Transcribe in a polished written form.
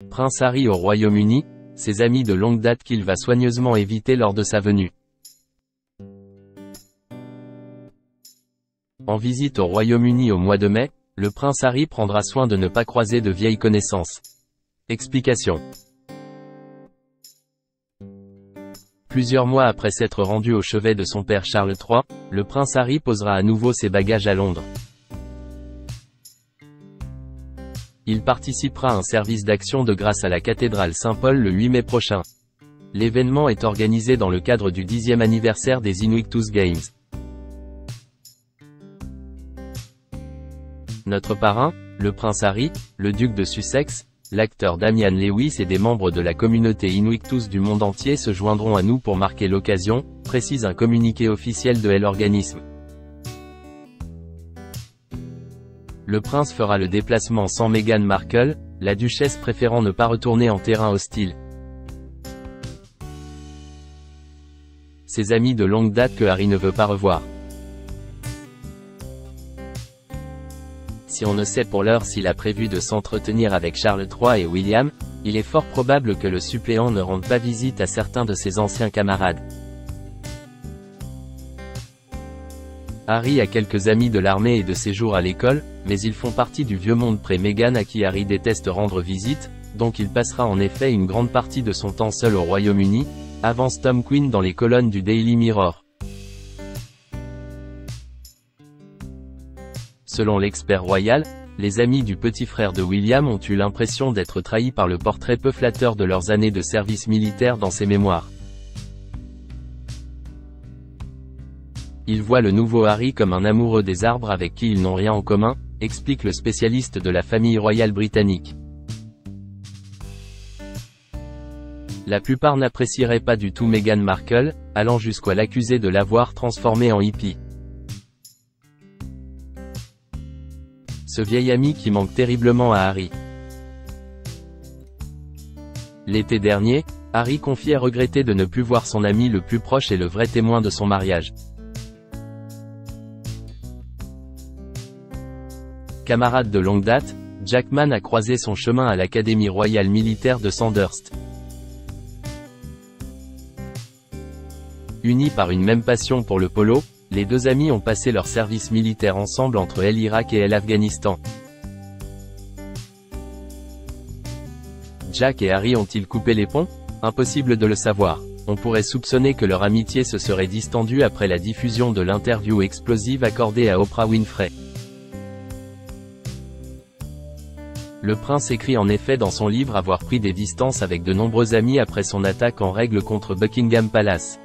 Prince Harry au Royaume-Uni, ses amis de longue date qu'il va soigneusement éviter lors de sa venue. En visite au Royaume-Uni au mois de mai, le prince Harry prendra soin de ne pas croiser de vieilles connaissances. Explication. Plusieurs mois après s'être rendu au chevet de son père Charles III, le prince Harry posera à nouveau ses bagages à Londres. Il participera à un service d'action de grâce à la cathédrale Saint-Paul le 8 mai prochain. L'événement est organisé dans le cadre du 10e anniversaire des Invictus Games. Notre parrain, le prince Harry, le duc de Sussex, l'acteur Damian Lewis et des membres de la communauté Invictus du monde entier se joindront à nous pour marquer l'occasion, précise un communiqué officiel de l'organisme. Le prince fera le déplacement sans Meghan Markle, la duchesse préférant ne pas retourner en terrain hostile. Ses amis de longue date que Harry ne veut pas revoir. Si on ne sait pour l'heure s'il a prévu de s'entretenir avec Charles III et William, il est fort probable que le suppléant ne rende pas visite à certains de ses anciens camarades. Harry a quelques amis de l'armée et de séjour à l'école, mais ils font partie du vieux monde pré-Meghan à qui Harry déteste rendre visite, donc il passera en effet une grande partie de son temps seul au Royaume-Uni, avance Tom Quinn dans les colonnes du Daily Mirror. Selon l'expert royal, les amis du petit frère de William ont eu l'impression d'être trahis par le portrait peu flatteur de leurs années de service militaire dans ses mémoires. Ils voient le nouveau Harry comme un amoureux des arbres avec qui ils n'ont rien en commun, explique le spécialiste de la famille royale britannique. La plupart n'apprécieraient pas du tout Meghan Markle, allant jusqu'à l'accuser de l'avoir transformée en hippie. Ce vieil ami qui manque terriblement à Harry. L'été dernier, Harry confiait regretter de ne plus voir son ami le plus proche et le vrai témoin de son mariage. Camarade de longue date, Jackman a croisé son chemin à l'Académie royale militaire de Sandhurst. Unis par une même passion pour le polo, les deux amis ont passé leur service militaire ensemble entre l'Irak et l'Afghanistan. Jack et Harry ont-ils coupé les ponts? Impossible de le savoir. On pourrait soupçonner que leur amitié se serait distendue après la diffusion de l'interview explosive accordée à Oprah Winfrey. Le prince écrit en effet dans son livre avoir pris des distances avec de nombreux amis après son attaque en règle contre Buckingham Palace.